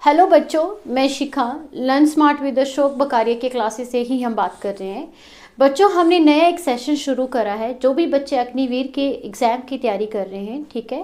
Hello बच्चों, मैं शिखा learn smart with Ashok बकारिया के क्लासेस से ही हम बात कर रहे हैं। बच्चों, हमने नया एक सेशन शुरू करा है। जो भी बच्चे अग्निवीर के एग्ज़ाम की तैयारी कर रहे हैं, ठीक है,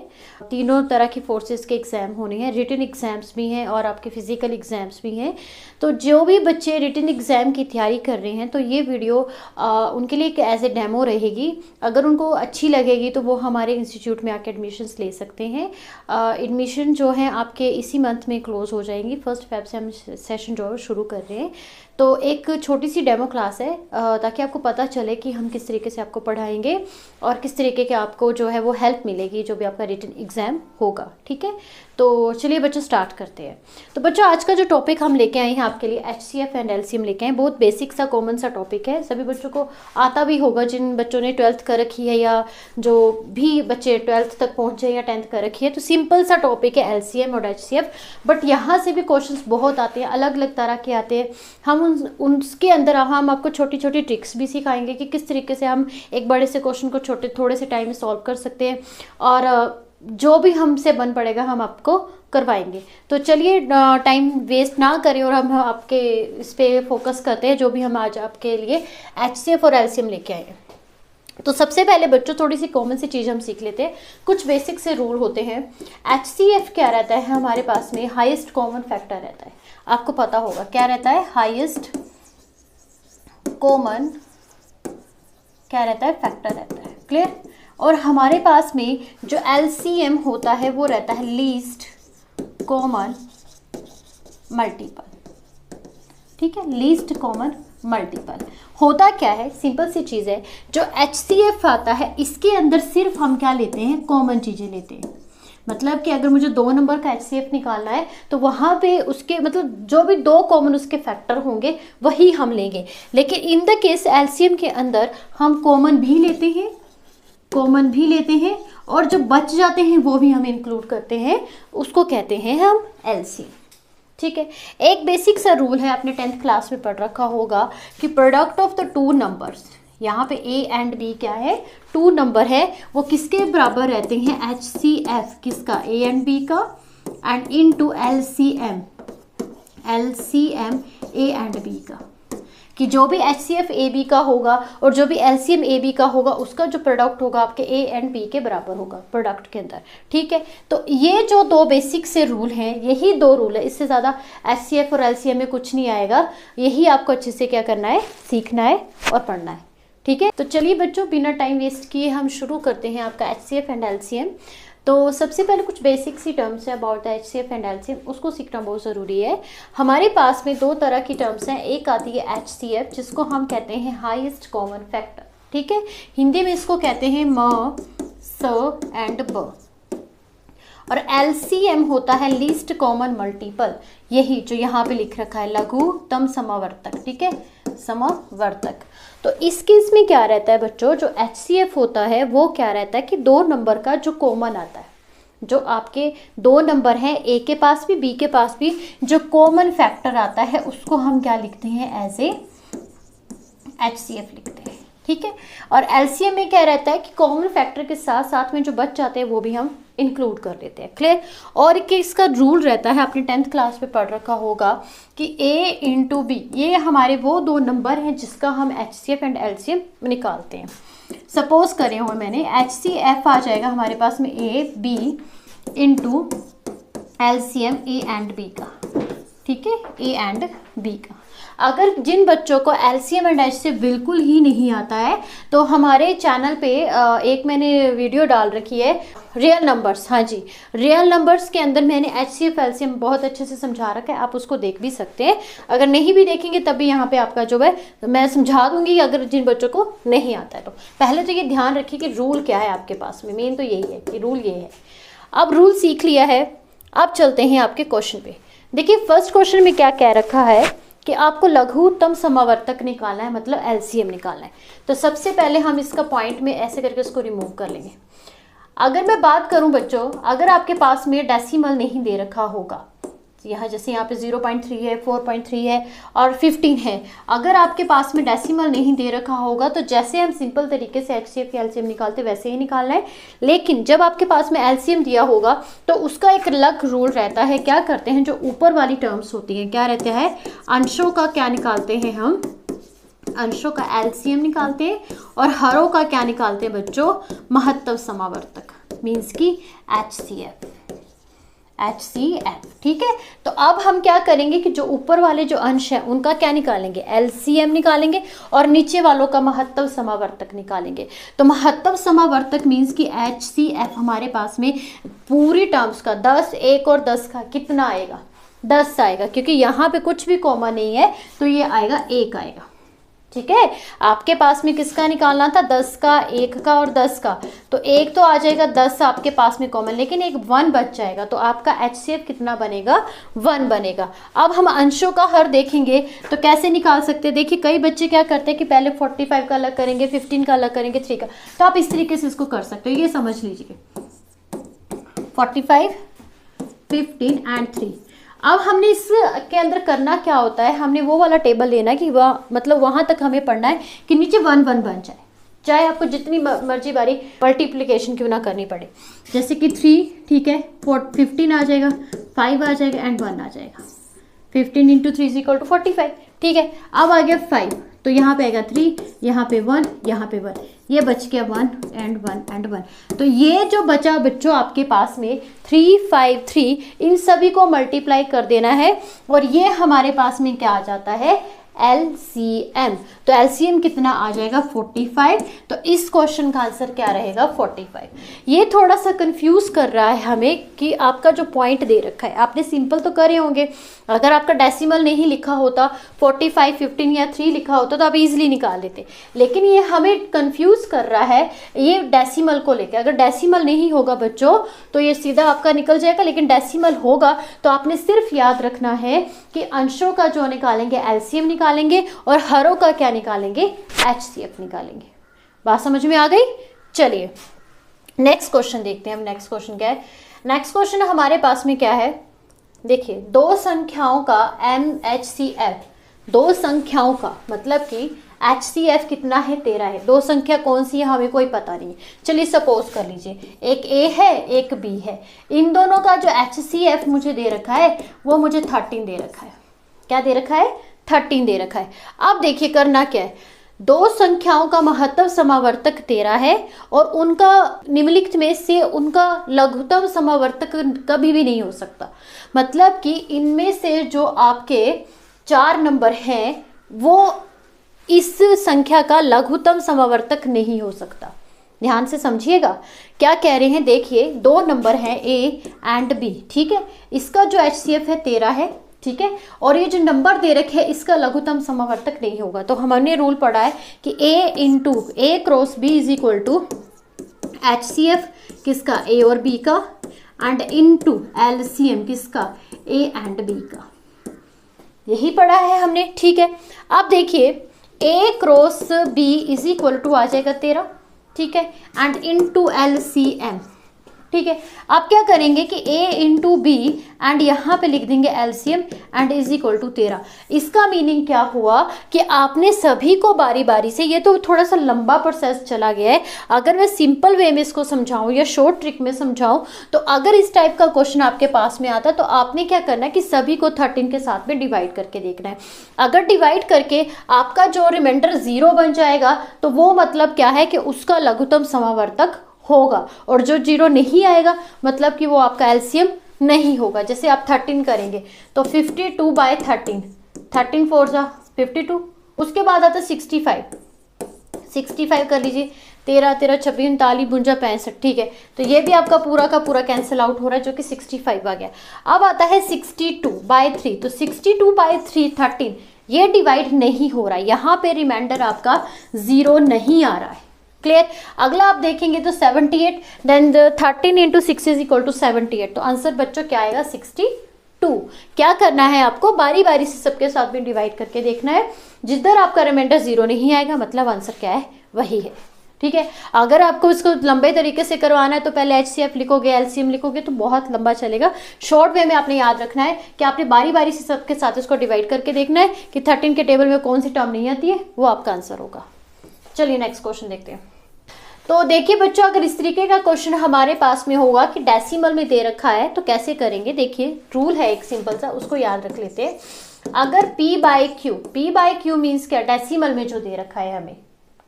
तीनों तरह की फोर्सेस के एग्ज़ाम होने हैं, रिटन एग्ज़ाम्स भी हैं और आपके फिजिकल एग्ज़ाम्स भी हैं। तो जो भी बच्चे रिटन एग्ज़ाम की तैयारी कर रहे हैं तो ये वीडियो उनके लिए एक एज ए डेमो रहेगी। अगर उनको अच्छी लगेगी तो वो हमारे इंस्टीट्यूट में आके एडमिशन्स ले सकते हैं। एडमिशन जो है आपके इसी मंथ में क्लोज हो जाएंगी। 1 फ़रवरी से हम सेशन जो है शुरू कर रहे हैं। तो एक छोटी सी डेमो क्लास है ताकि आपको पता चले कि हम किस तरीके से आपको पढ़ाएंगे और किस तरीके के आपको जो है वो हेल्प मिलेगी जो भी आपका रिटन एग्ज़ाम होगा। ठीक है, तो चलिए बच्चों स्टार्ट करते हैं। तो बच्चों, आज का जो टॉपिक हम लेके आए हैं आपके लिए HCF एंड LCM लेके आए हैं। बहुत बेसिक सा कॉमन सा टॉपिक है, सभी बच्चों को आता भी होगा। जिन बच्चों ने 12th कर रखी है या जो भी बच्चे 12th तक पहुँचे या 10th कर रखी है, तो सिंपल सा टॉपिक है LCM और HCF। बट यहाँ से भी क्वेश्चन बहुत आते हैं, अलग अलग तरह के आते हैं। हम उसके अंदर हम आपको छोटी छोटी ट्रिक्स भी सिखाएंगे कि किस तरीके से हम एक बड़े से क्वेश्चन को थोड़े से टाइम में सॉल्व कर सकते हैं, और जो भी हमसे बन पड़ेगा हम आपको करवाएंगे। तो चलिए टाइम वेस्ट ना करें और हम आपके इस पे फोकस करते हैं जो भी हम आज आपके लिए HCF और LCM लेके आए हैं। तो सबसे पहले बच्चों थोड़ी सी कॉमन सी चीज़ हम सीख लेते हैं। कुछ बेसिक से रूल होते हैं। HCF क्या रहता है, हमारे पास में हाईएस्ट कॉमन फैक्टर रहता है। आपको पता होगा क्या रहता है, हाईएस्ट कॉमन क्या रहता है, फैक्टर रहता है। क्लियर। और हमारे पास में जो LCM होता है वो रहता है लीस्ट कॉमन मल्टीपल। ठीक है, लीस्ट कॉमन मल्टीपल होता क्या है, सिंपल सी चीज़ है। जो HCF आता है इसके अंदर सिर्फ हम क्या लेते हैं, कॉमन चीज़ें लेते हैं। मतलब कि अगर मुझे 2 नंबर का HCF निकालना है तो वहाँ पे उसके मतलब जो भी 2 कॉमन उसके फैक्टर होंगे वही हम लेंगे। लेकिन इन द केस LCM के अंदर हम कॉमन भी लेते हैं और जो बच जाते हैं वो भी हम इंक्लूड करते हैं, उसको कहते हैं हम LCM। ठीक है, एक बेसिक सा रूल है, आपने 10th क्लास में पढ़ रखा होगा कि प्रोडक्ट ऑफ द 2 नंबर्स, यहाँ पे A एंड B क्या है, 2 नंबर है, वो किसके बराबर रहते हैं, HCF किसका, A एंड B का, and into LCM A and B का। कि जो भी HCF AB का होगा और जो भी LCM AB का होगा उसका जो प्रोडक्ट होगा आपके A एंड B के बराबर होगा प्रोडक्ट के अंदर। ठीक है, तो ये जो 2 बेसिक से रूल हैं, यही 2 रूल है, इससे ज़्यादा HCF और LCM में कुछ नहीं आएगा। यही आपको अच्छे से क्या करना है, सीखना है और पढ़ना है। ठीक है, तो चलिए बच्चों बिना टाइम वेस्ट किए हम शुरू करते हैं आपका HCF एंड LCM। तो सबसे पहले कुछ बेसिक सी टर्म्स है about the HCF and LCM, उसको सीखना बहुत ज़रूरी है। हमारे पास में 2 तरह की टर्म्स हैं। एक आती है HCF जिसको हम कहते हैं हाईएस्ट कॉमन फैक्टर। ठीक है, हिंदी में इसको कहते हैं म, स एंड ब। और LCM होता है लीस्ट कॉमन मल्टीपल, यही जो यहाँ पे लिख रखा है, लघुत्तम समवर्तक। ठीक है, समवर्तक। तो इस केस में क्या रहता है बच्चों, जो HCF होता है वो क्या रहता है कि 2 नंबर का जो कॉमन आता है, जो आपके 2 नंबर हैं A के पास भी B के पास भी, जो कॉमन फैक्टर आता है उसको हम क्या लिखते हैं, एज ए HCF लिखते हैं। ठीक है, और LCM में क्या रहता है कि कॉमन फैक्टर के साथ साथ में जो बच जाते हैं वो भी हम इंक्लूड कर लेते हैं। क्लियर। और कि इसका रूल रहता है, आपने 10th क्लास में पढ़ रखा होगा कि A इंटू B, ये हमारे वो 2 नंबर हैं जिसका हम HCF एंड LCM निकालते हैं। सपोज करें हो मैंने HCF आ जाएगा हमारे पास में A B into LCM A and B का। ठीक है, A एंड B का। अगर जिन बच्चों को LCM एंड HCF बिल्कुल ही नहीं आता है तो हमारे चैनल पे एक मैंने वीडियो डाल रखी है रियल नंबर्स। हाँ जी, रियल नंबर्स के अंदर मैंने HCF LCM बहुत अच्छे से समझा रखा है, आप उसको देख भी सकते हैं। अगर नहीं भी देखेंगे तब भी यहाँ पे आपका जो है मैं समझा दूंगी, अगर जिन बच्चों को नहीं आता है तो। पहले तो ये ध्यान रखिए कि रूल क्या है आपके पास में, मेन तो यही है कि रूल ये है। अब रूल सीख लिया है, अब चलते हैं आपके क्वेश्चन पे। देखिए फर्स्ट क्वेश्चन में क्या कह रखा है कि आपको लघुत्तम समवर्तक निकालना है, मतलब LCM निकालना है। तो सबसे पहले हम इसका पॉइंट में ऐसे करके इसको रिमूव कर लेंगे। अगर मैं बात करूं बच्चों, अगर आपके पास में डेसिमल नहीं दे रखा होगा, यहाँ जैसे यहाँ पे 0.3 है, 4.3 है और 15 है। अगर आपके पास में डेसिमल नहीं दे रखा होगा तो जैसे हम सिंपल तरीके से HCF की एलसीएम निकालते वैसे ही निकालना है। लेकिन जब आपके पास में एलसीएम दिया होगा तो उसका एक अलग रूल रहता है। क्या करते हैं, जो ऊपर वाली टर्म्स होती हैं, क्या रहता है, अंशों का क्या निकालते हैं हम, अंशों का एलसीएम निकालते हैं और हरों का क्या निकालते हैं बच्चों, महत्तव समावर्तक, मीन्स की HCF। ठीक है। तो अब हम क्या करेंगे कि जो ऊपर वाले जो अंश हैं उनका क्या निकालेंगे, एलसीएम निकालेंगे और नीचे वालों का महत्तव समावर्तक निकालेंगे। तो महत्तव समावर्तक मीन्स कि HCF हमारे पास में पूरी टर्म्स का 10, 1 और 10 का कितना आएगा, 10 आएगा, क्योंकि यहाँ पे कुछ भी कॉमा नहीं है तो ये आएगा 1 आएगा। ठीक है, आपके पास में किसका निकालना था, 10 का, 1 का और 10 का, तो 1 तो आ जाएगा, 10 आपके पास में कॉमन, लेकिन एक 1 बच जाएगा, तो आपका HCF कितना बनेगा, 1 बनेगा। अब हम अंशों का हर देखेंगे तो कैसे निकाल सकते हैं। देखिए कई बच्चे क्या करते हैं कि पहले 45 का अलग करेंगे, 15 का अलग करेंगे, 3 का, तो आप इस तरीके से इसको कर सकते हो। ये समझ लीजिए 45, 15 एंड 3। अब हमने इसके अंदर करना क्या होता है, हमने वो वाला टेबल लेना है कि वह मतलब वहां तक हमें पढ़ना है कि नीचे 1 1 बन जाए, चाहे आपको जितनी मर्जी बारी मल्टीप्लिकेशन क्यों ना करनी पड़े। जैसे कि 3, ठीक है, 15 आ जाएगा, 5 आ जाएगा एंड 1 आ जाएगा। 15 इंटू 3 = 45। ठीक है, अब आ गया 5, तो यहाँ पे आएगा 3, यहाँ पे 1, यहाँ पे 1, ये बच गया 1 एंड 1 एंड 1। तो ये जो बचा बच्चों आपके पास में 3, 5, 3, इन सभी को मल्टीप्लाई कर देना है और ये हमारे पास में क्या आ जाता है, LCM। तो LCM कितना आ जाएगा, 45। तो इस क्वेश्चन का आंसर क्या रहेगा, 45। ये थोड़ा सा कंफ्यूज कर रहा है हमें कि आपका जो पॉइंट दे रखा है, आपने सिंपल तो करे होंगे, अगर आपका डेसिमल नहीं लिखा होता, 45, 15 या 3 लिखा होता तो आप इजीली निकाल लेते, लेकिन ये हमें कंफ्यूज कर रहा है ये डेसिमल को लेकर। अगर डेसिमल नहीं होगा बच्चों तो ये सीधा आपका निकल जाएगा, लेकिन डेसिमल होगा तो आपने सिर्फ याद रखना है कि अंशों का जो निकालेंगे LCM निकालेंगे और हरों का क्या निकालेंगे, HCF निकालेंगे। बात समझ में आ गई। चलिए नेक्स्ट क्वेश्चन देखते हैं हम। नेक्स्ट क्वेश्चन क्या है, नेक्स्ट क्वेश्चन हमारे पास में क्या है, देखिए दो संख्याओं का MHCF, दो संख्याओं का मतलब कि HCF कितना है, 13 है। दो संख्या कौन सी है हमें कोई पता नहीं। चलिए सपोज कर लीजिए एक A है एक B है, इन दोनों का जो HCF मुझे दे रखा है वो मुझे 13 दे रखा है। क्या दे रखा है, 13 दे रखा है। अब देखिए करना क्या है, दो संख्याओं का महत्तव समावर्तक 13 है और उनका निम्नलिखित में से उनका लघुत्तम समावर्तक कभी भी नहीं हो सकता। मतलब कि इनमें से जो आपके 4 नंबर हैं वो इस संख्या का लघुत्तम समावर्तक नहीं हो सकता। ध्यान से समझिएगा क्या कह रहे हैं। देखिए 2 नंबर हैं A एंड B, ठीक है, इसका जो HCF है 13 है, ठीक है, और ये जो नंबर दे रखे हैं इसका लघुत्तम समावर्तक नहीं होगा। तो हमने रूल पढ़ा है कि A cross B is equal to HCF किसका, A और B का, एंड इनटू LCM किसका, A एंड B का। यही पढ़ा है हमने, ठीक है। अब देखिए A cross B is equal to आ जाएगा 13, ठीक है, एंड इनटू LCM, ठीक है। आप क्या करेंगे कि A इंटू B एंड यहाँ पे लिख देंगे LCM and is equal to 13। इसका मीनिंग क्या हुआ कि आपने सभी को बारी बारी से, ये तो थोड़ा सा लंबा प्रोसेस चला गया है, अगर मैं सिंपल वे में इसको समझाऊं या शॉर्ट ट्रिक में समझाऊं तो अगर इस टाइप का क्वेश्चन आपके पास में आता तो आपने क्या करना है कि सभी को 13 के साथ में डिवाइड करके देखना है। अगर डिवाइड करके आपका जो रिमाइंडर 0 बन जाएगा तो वो मतलब क्या है कि उसका लघुत्तम समावर्तक होगा, और जो 0 नहीं आएगा मतलब कि वो आपका LCM नहीं होगा। जैसे आप 13 करेंगे तो 52/13, 13 4 जा 52, उसके बाद आता 65 कर लीजिए, 13 13 26 39 52 65, ठीक है। तो ये भी आपका पूरा का पूरा कैंसिल आउट हो रहा है जो कि 65 आ गया। अब आता है 62/3, तो 62/3 13 ये डिवाइड नहीं हो रहा है, यहाँ पे रिमाइंडर आपका 0 नहीं आ रहा है। क्लियर। अगला आप देखेंगे तो 78, then 13 into 6 is equal to 78। तो आंसर बच्चों क्या आएगा, 62। क्या करना है आपको, बारी बारी से सबके साथ में डिवाइड करके देखना है, जिधर आपका रिमाइंडर 0 नहीं आएगा मतलब आंसर क्या है, वही है। ठीक है। अगर आपको इसको लंबे तरीके से करवाना है तो पहले HCF लिखोगे, LCM लिखोगे तो बहुत लंबा चलेगा। शॉर्ट वे में आपने याद रखना है कि आपने बारी बारी से सबके साथ इसको डिवाइड करके देखना है कि 13 के टेबल में कौन सी टर्म नहीं आती है, वो आपका आंसर होगा। चलिए नेक्स्ट क्वेश्चन देखते हैं। तो देखिए बच्चों, अगर इस तरीके का क्वेश्चन हमारे पास में होगा कि डेसिमल में दे रखा है तो कैसे करेंगे। देखिए रूल है एक सिंपल सा, उसको याद रख लेते हैं। अगर P बाई क्यू मीन्स क्या, डेसिमल में जो दे रखा है हमें,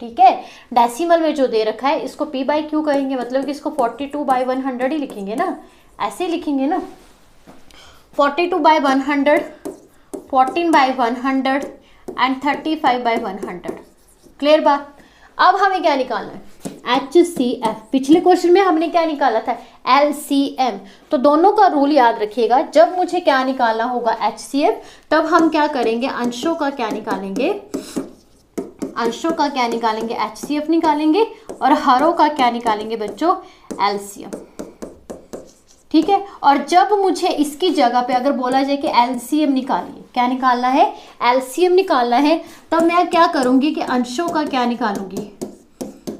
ठीक है, डेसिमल में जो दे रखा है इसको P बाई क्यू कहेंगे, मतलब कि इसको 42/100 ही लिखेंगे ना, ऐसे लिखेंगे ना, 42/100, 14/100 एंड 35/100। क्लियर बात। अब हमें क्या निकालना है, HCF। पिछले क्वेश्चन में हमने क्या निकाला था, LCM। तो दोनों का रूल याद रखिएगा, जब मुझे क्या निकालना होगा HCF, तब हम क्या करेंगे, अंशों का क्या निकालेंगे, अंशों का क्या निकालेंगे, HCF निकालेंगे, और हरों का क्या निकालेंगे बच्चों, LCM। ठीक है। और जब मुझे इसकी जगह पे अगर बोला जाए कि LCM निकालिए, क्या निकालना है, LCM निकालना है, तब मैं क्या करूंगी कि अंशों का क्या निकालूंगी,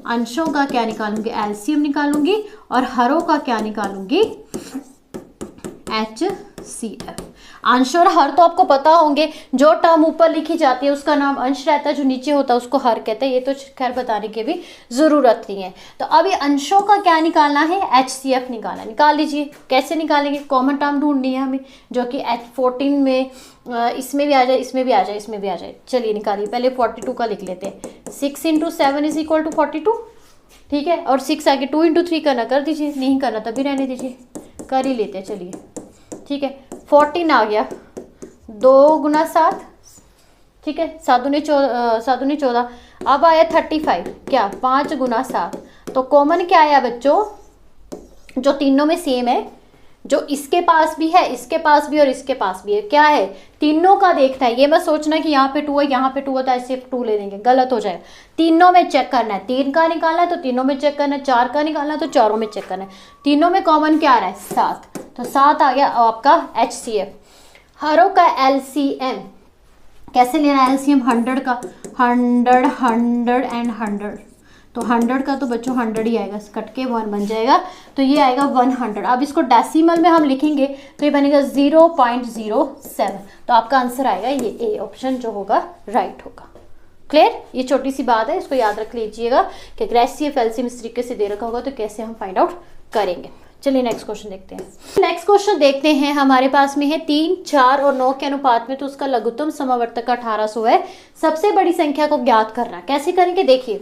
अंशों का क्या निकालूंगी, LCM निकालूंगी, और हरों का क्या निकालूंगी, HCF। अंश और हर तो आपको पता होंगे, जो टर्म ऊपर लिखी जाती है उसका नाम अंश रहता है, जो नीचे होता है उसको हर कहते हैं। ये तो खैर बताने की भी जरूरत नहीं है। तो अभी अंशों का क्या निकालना है, HCF निकालना, निकाल लीजिए। कैसे निकालेंगे, कॉमन टर्म ढूंढनी है हमें, जो कि 14 में इसमें भी आ जाए, इसमें भी आ जाए, इसमें भी आ जाए। चलिए निकालिए, पहले 42 का लिख लेते हैं। 6 × 7 = 42, ठीक है। और 6 आगे 2 × 3 करना, कर दीजिए, नहीं करना तभी रहने दीजिए, कर ही लेते हैं। चलिए ठीक है, 14 आ गया, 2 × 7, ठीक है, 7 दूनी 14। अब आया 35, क्या 5 × 7। तो कॉमन क्या आया बच्चों, जो तीनों में सेम है, जो इसके पास भी है, इसके पास भी और इसके पास भी है, क्या है, तीनों का देखना है। ये मत सोचना कि यहाँ पे 2 है, यहाँ पे 2 होता है, ऐसे 2 ले लेंगे, गलत हो जाएगा। तीनों में चेक करना है, 3 का निकालना है तो तीनों में चेक करना है, 4 का निकालना है तो चारों में चेक करना है। तीनों में कॉमन क्या आ रहा है, 7, तो 7 आ गया आपका HCF। हरों का LCM कैसे लेना है, LCM 100 का, 100, 100 एंड 100। तो 100 का तो बच्चों 100 ही आएगा, कट के 1 बन जाएगा, तो ये आएगा 100। अब इसको डेसिमल में हम लिखेंगे तो ये बनेगा 0.07। तो आपका आंसर आएगा ये ए ऑप्शन जो होगा राइट होगा। क्लियर। ये छोटी सी बात है, इसको याद रख लीजिएगा कि अगर HCF LCM इस तरीके से दे रखा होगा तो कैसे हम फाइंड आउट करेंगे। चलिए नेक्स्ट क्वेश्चन देखते हैं। नेक्स्ट क्वेश्चन देखते हैं, हमारे पास में है 3, 4 और 9 के अनुपात में, तो उसका लघुत्तम समावर्तक का 1800 है। सबसे बड़ी संख्या को ज्ञात करना, कैसे करेंगे। देखिए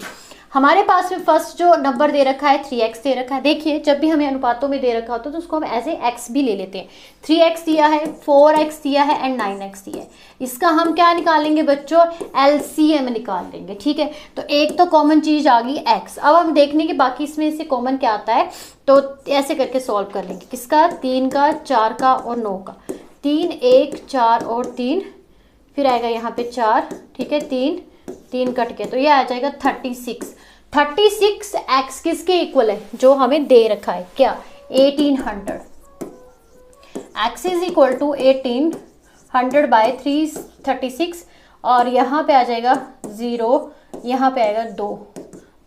हमारे पास में फर्स्ट जो नंबर दे रखा है 3x दे रखा है। देखिए जब भी हमें अनुपातों में दे रखा होता है तो उसको हम एज ए x भी ले लेते हैं। 3x दिया है, 4x दिया है एंड 9x दिया है। इसका हम क्या निकालेंगे बच्चों, LCM निकाल लेंगे। ठीक है, तो एक तो कॉमन चीज आ गई x। अब हम देखने के बाकी इसमें से कॉमन क्या आता है, तो ऐसे करके सॉल्व कर लेंगे। किसका, 3 का, 4 का और 9 का। 3, 1, 4 और 3, फिर आएगा यहाँ पे 4, ठीक है, 3 कट के, तो ये आ जाएगा 36। 36x किसके इक्वल है, जो हमें दे रखा है, क्या 1800। x इज इक्वल टू 1800/336, और यहाँ पे आ जाएगा 0, यहाँ पे आएगा 2,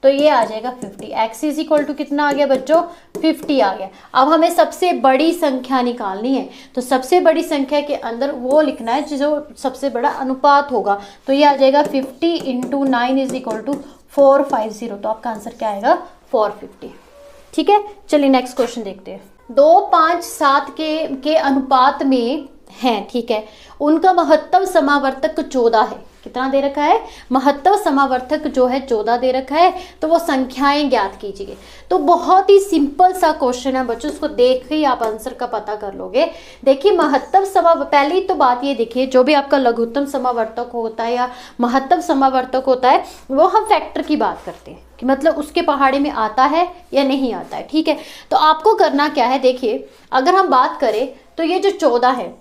तो ये आ जाएगा 50। x इज इक्वल टू कितना आ गया बच्चों, 50 आ गया। अब हमें सबसे बड़ी संख्या निकालनी है, तो सबसे बड़ी संख्या के अंदर वो लिखना है जो सबसे बड़ा अनुपात होगा। तो ये आ जाएगा 50 × 9 इज इक्वल टू 450। तो आपका आंसर क्या आएगा, 450। ठीक है, चलिए नेक्स्ट क्वेश्चन देखते हैं। 2, 5, 7 के अनुपात में हैं, ठीक है, उनका महत्तम समावर्तक 14 है। कितना दे रखा है, महत्तम समावर्तक जो है 14 दे रखा है, तो वो संख्याएं ज्ञात कीजिए। तो बहुत ही सिंपल सा क्वेश्चन है बच्चों, उसको देख के ही आप आंसर का पता कर लोगे। देखिए महत्तम पहली तो बात ये देखिए, जो भी आपका लघुत्तम समावर्तक होता है या महत्तम समावर्तक होता है, वो हम फैक्टर की बात करते हैं कि मतलब उसके पहाड़े में आता है या नहीं आता है। ठीक है, तो आपको करना क्या है, देखिए अगर हम बात करें तो ये जो 14 है,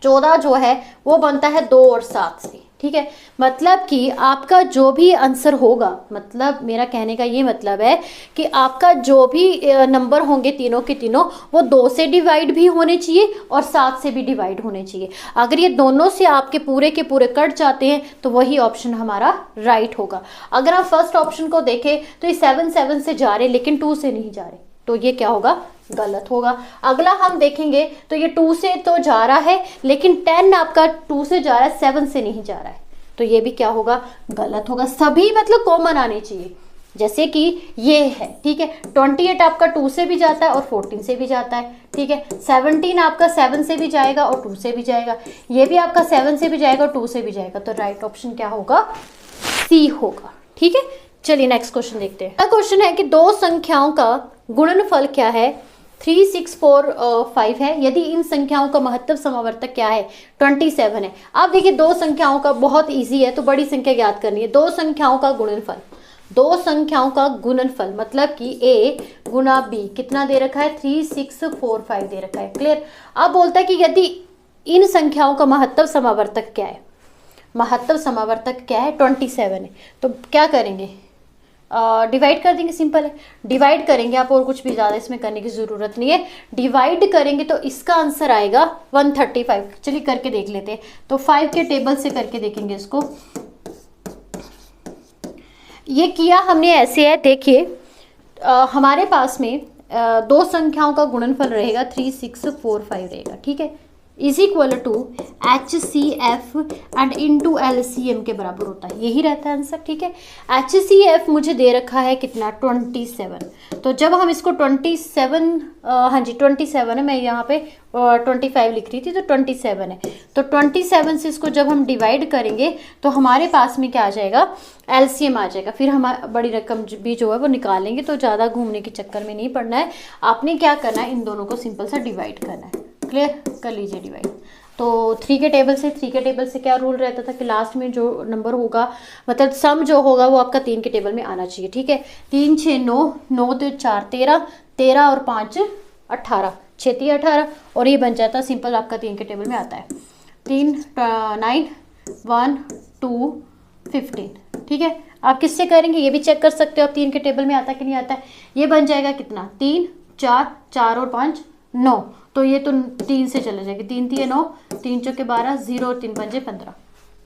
14 जो है वो बनता है 2 और 7 से। ठीक है, मतलब कि आपका जो भी आंसर होगा, मतलब मेरा कहने का ये मतलब है कि आपका जो भी नंबर होंगे तीनों के तीनों, वो 2 से डिवाइड भी होने चाहिए और 7 से भी डिवाइड होने चाहिए। अगर ये दोनों से आपके पूरे के पूरे कट जाते हैं तो वही ऑप्शन हमारा राइट होगा। अगर आप फर्स्ट ऑप्शन को देखें तो ये 7 से जा रहे लेकिन 2 से नहीं जा रहे, तो ये क्या होगा, गलत होगा। अगला हम देखेंगे तो ये 2 से तो जा रहा है लेकिन 10 आपका 2 से जा रहा है, 7 से नहीं जा रहा है, तो ये भी क्या होगा, गलत होगा। सभी मतलब कॉमन आने चाहिए, जैसे कि ये है, ठीक है। 28 आपका 2 से भी जाता है और 14 से भी जाता है, ठीक है। 17 आपका 7 से भी जाएगा और 2 से भी जाएगा, ये भी आपका 7 से भी जाएगा और 2 से भी जाएगा, तो राइट ऑप्शन क्या होगा, सी होगा, ठीक है। चलिए नेक्स्ट क्वेश्चन देखते हैं। क्वेश्चन है कि दो संख्याओं का गुणनफल क्या है, 3, 6, 4, 5 है, यदि इन संख्याओं का महत्तम समावर्तक क्या है, 27 है। आप देखिए दो संख्याओं का, बहुत इजी है, तो बड़ी संख्या याद करनी है। दो संख्याओं का गुणनफल, दो संख्याओं का गुणनफल मतलब कि a गुना b कितना दे रखा है, 3, 6, 4, 5 दे रखा है, क्लियर। अब बोलता है कि यदि इन संख्याओं का महत्तम समावर्तक क्या है, महत्तम समावर्तक क्या है, 27 है, तो क्या करेंगे, डिवाइड कर देंगे, सिंपल है, डिवाइड करेंगे आप, और कुछ भी ज़्यादा इसमें करने की ज़रूरत नहीं है। डिवाइड करेंगे तो इसका आंसर आएगा 135। चलिए करके देख लेते हैं, तो 5 के टेबल से करके देखेंगे इसको। ये किया हमने ऐसे है, देखिए हमारे पास में दो संख्याओं का गुणनफल रहेगा 3, 6, 4, 5 रहेगा, ठीक है, is equal to HCF and into LCM के बराबर होता है, यही रहता है आंसर, ठीक है। HCF मुझे दे रखा है कितना, 27, तो जब हम इसको 27, हाँ जी 27 है, मैं यहाँ पे 25 लिख रही थी, तो 27 है, तो 27 से इसको जब हम डिवाइड करेंगे तो हमारे पास में क्या आ जाएगा, LCM आ जाएगा। फिर हम बड़ी रकम भी जो है वो निकालेंगे, तो ज़्यादा घूमने के चक्कर में नहीं पड़ना है, आपने क्या करना है, इन दोनों को सिंपल सा डिवाइड करना है, क्लियर, कर लीजिए डिवाइड। तो 3 के टेबल से क्या रूल रहता था कि लास्ट में जो नंबर होगा, मतलब सम जो होगा वो आपका 3 के टेबल में आना चाहिए, ठीक है। 3, 6, 9, 9 तो 4, 13, 13 और 5 18, 6 3 18, और ये बन जाता है सिंपल, आपका 3 के टेबल में आता है 3, 9, 1, 2, 15, ठीक है। आप किससे करेंगे ये भी चेक कर सकते हो आप, 3 के टेबल में आता है कि नहीं आता है। ये बन जाएगा कितना, 3, 4, 4 और 5 9, तो ये तो 3 से चले जाएगी, 3 3 9, 3 चौके 12, 0 और 3 5 15,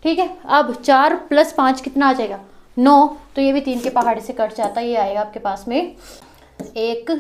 ठीक है। अब 4 + 5 कितना आ जाएगा, 9, तो ये भी 3 के पहाड़े से कट जाता है, ये आएगा आपके पास में 1,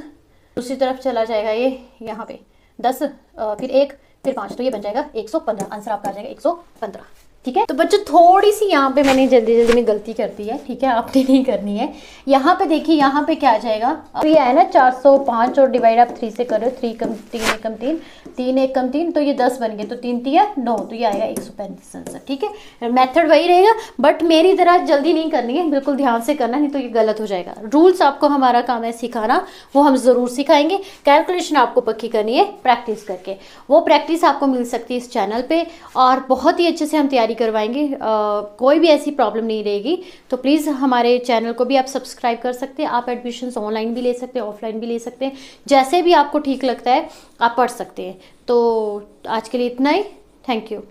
दूसरी तरफ चला जाएगा ये यहाँ पे 10, फिर 1, फिर 5, तो ये बन जाएगा 115, आंसर आपका आ जाएगा 115, ठीक है। तो बच्चों थोड़ी सी यहाँ पे मैंने जल्दी में गलती कर दी है, ठीक है, आपने नहीं करनी है। यहाँ पे देखिए, यहाँ पे क्या आ जाएगा, अब ये है ना 405 और डिवाइड आप 3 से कर रहे हो, 3 कम 3 1 कम 3, 3 1 कम 3, तो ये 10 बन गए, तो 3 3 9, तो ये आएगा 135 आंसर, ठीक है। मेथड वही रहेगा, बट मेरी तरह जल्दी नहीं करनी है, बिल्कुल ध्यान से करना, नहीं तो ये गलत हो जाएगा। रूल्स आपको हमारा काम है सिखाना, वो हम ज़रूर सिखाएंगे। कैलकुलेशन आपको पक्की करनी है प्रैक्टिस करके, वो प्रैक्टिस आपको मिल सकती है इस चैनल पे, और बहुत ही अच्छे से हम तैयारी करवाएंगे, कोई भी ऐसी प्रॉब्लम नहीं रहेगी। तो प्लीज़ हमारे चैनल को भी आप सब्सक्राइब कर सकते हैं। आप एडमिशन्स ऑनलाइन भी ले सकते हैं, ऑफलाइन भी ले सकते हैं, जैसे भी आपको ठीक लगता है आप पढ़ सकते हैं। तो आज के लिए इतना ही, थैंक यू।